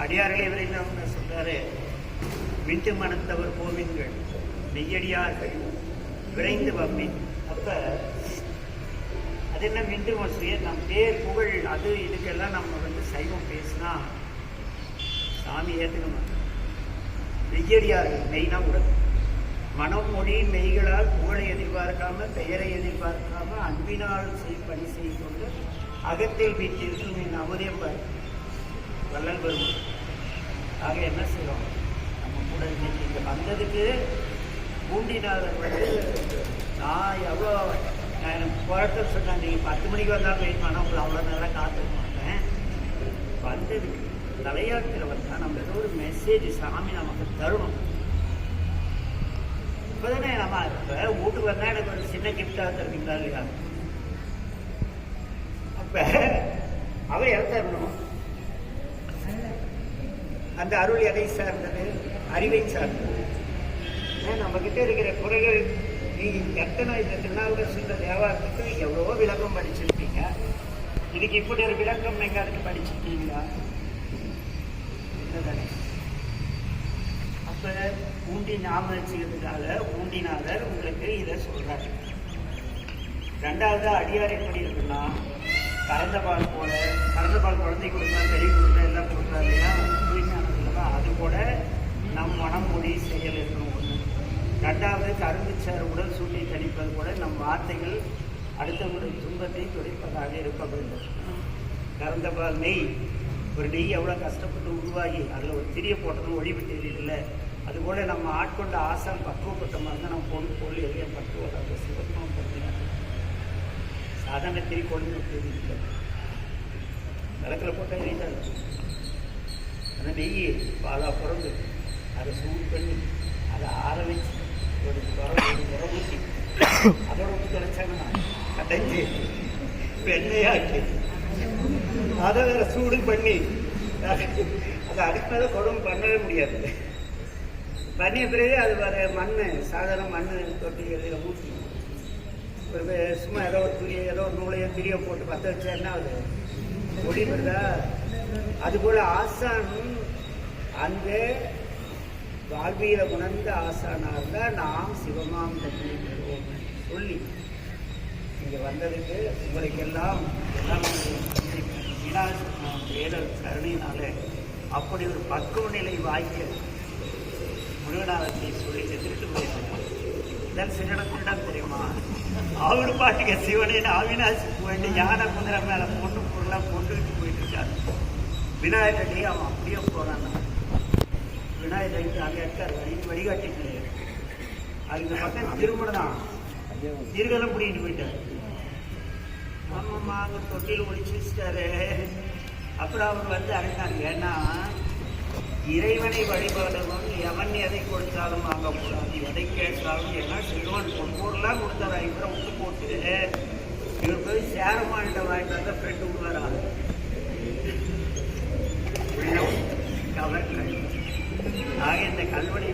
அடியார்களே விரைந்தவங்க சொல்றாரு, விண்டு மனத்தவர் போவீங்கள் மெய்யடியார்கள் விரைந்து வம்பின். அப்ப அது என்ன விண்டு மோசிய நம் பேர் புகழ் அது இதுக்கெல்லாம் நம்ம சைவம் பேசினா சாமி ஏற்றுக்க மாட்டோம். மெய்யடியார்கள் மெய்னா உடல் மனம் மொழி மெய்களால் புகழை எதிர்பார்க்காம பெயரை எதிர்பார்க்காம அன்பினால் பணி செய்து கொண்டு அகத்தில் வீட்டிற்கும் என் அவதியப்பார் வள்ளல் வருவோம். ஆக என்ன செய்வோம், நம்ம கூட இன்னைக்கு இங்கே வந்ததுக்கு பூண்டிநாதர் நான் எவ்வளோ குழந்தை சொன்னேன், நீங்கள் 10 மணிக்கு வந்தாலும் வெயிட் பண்ணால் உங்களை அவ்வளோ நேரம் காத்துக்க மாட்டேன். வந்ததுக்கு தலையாட்டில் வந்தால் நம்ம ஏதோ ஒரு மெசேஜ் சாமி நமக்கு தரணும். இப்போதானே நம்ம இப்போ வீட்டுக்கு வந்தால் எனக்கு ஒரு சின்ன கிஃப்டாக தருவீங்களா இல்லையா? அப்போ அவர் எதை தரணும்? அந்த அருள் எதை சார்ந்தது? அறிவை சார்ந்தது. நம்ம கிட்ட இருக்கிற குறைகள் நீங்கள் எத்தனை இந்த திருநாவுக்கரசு தேவாரத்துக்கு எவ்வளவோ விளக்கம் படிச்சிருப்பீங்க. இதுக்கு இப்படி ஒரு விளக்கம் எங்க அதுக்கு படிச்சிருக்கீங்களா? இல்லைதானே? அப்ப ஊண்டி ஞாபகம் வச்சுக்கிறதுக்காக ஊண்டிநாதர் உங்களுக்கு இதை சொல்றாரு. ரெண்டாவது அடியார் எப்படி இருக்குன்னா, கறந்த பால் போல, கறந்த பால் குழந்தை கொடுத்தா பெரிய கொடுத்தா எல்லாம் கொடுத்தா இல்லையா, தூய்மையானதுலவா, அது கூட நம் மனம் மொழி செயல் இருக்கணும் ஒன்று. ரெண்டாவது கரும்புச்சார் உடல் சூட்டை கணிப்பது கூட நம் வார்த்தைகள் அடுத்தவங்களுடைய துன்பத்தை துடைப்பதாக இருக்க வேண்டும். கறந்த பால் நெய், ஒரு நெய் எவ்வளோ கஷ்டப்பட்டு உருவாகி அதில் ஒரு திரிய போட்டதும் ஒளிவு தெரியுதில்லை, அதுபோல் நம்ம ஆட்கொண்ட ஆசான் பக்குவப்பட்ட மாதிரி தான் நம்ம பொருள் எதைய பக்குவம் சிவத்துவம் பண்ணுறாங்க. சாதாரண திரி கொண்டு தெரியுது விளக்கில் போட்டால் எரிதால் அந்த நெய் பாலா பிறந்து அதை சூடு பண்ணி அதை ஆற வச்சு ஒரு ஊற்றி அதோட ஊற்றி தொலைச்சாங்கன்னா கடைஞ்சி வெண்ணையாக்கி அதை வேற சூடு பண்ணி அதை அதுக்கு மேலே குழம்பு பண்ணவே முடியாது. பண்ணிய பிறகு அது வேற மண், சாதாரண மண் தொட்டி இதில் ஊற்றி ஒரு சும்மா ஏதோ ஒரு துணியை ஏதோ ஒரு நூலையோ திரியை போட்டு பற்ற வச்சா என்ன அது ஒளி வருதா? அதுபோல் ஆசான் அந்த வாழ்வியலை உணர்ந்த ஆசானாக நாம் சிவமாம் தன்மை பெறுவோம் சொல்லி இங்கே வந்ததுக்கு உங்களுக்கெல்லாம் வேத கருணையினால அப்படி ஒரு பக்குவ நிலை வாய்க்க முருகநாதத்தை சொல்லி திருட்டு போயிருக்காங்க. இதன் சின்னிடம் தெரியுமா, அவரு பாட்டுக்கு சிவனின் அவினாசிக்கு வேண்டி யானை குதிரை மேலே போட்டு பொருளாக போட்டுக்கிட்டு போயிட்டு இருக்காரு. விநாயகர்கிட்டே அவன் அப்படியே போறான். விநாயகர் அங்கே இருக்கார், வழிகாட்டிட்டு அதுக்கு பக்கம் திருமணம் தான் திருகலம் பிடிக்கிட்டு போயிட்டார். ஆமாம்மா அங்கே தொட்டியில் ஒழிச்சு வச்சுட்டாரு. அப்புறம் அவர் அறிந்தார், ஏன்னா இறைவனை வழிபாடுவன் எவன் எதை கொடுத்தாலும் வாங்கக்கூடாது, எதை கேட்டாலும் எல்லாம் சிறுவன் பொன்பொருளாக கொடுத்தாரு. இவரை விட்டு போட்டு இவர் போய் சேரமானிட்ட வாங்கிட்டு வந்தால் ஃப்ரெண்டு விடுவாராது கவர்ல. ஆக இந்த கல்வனை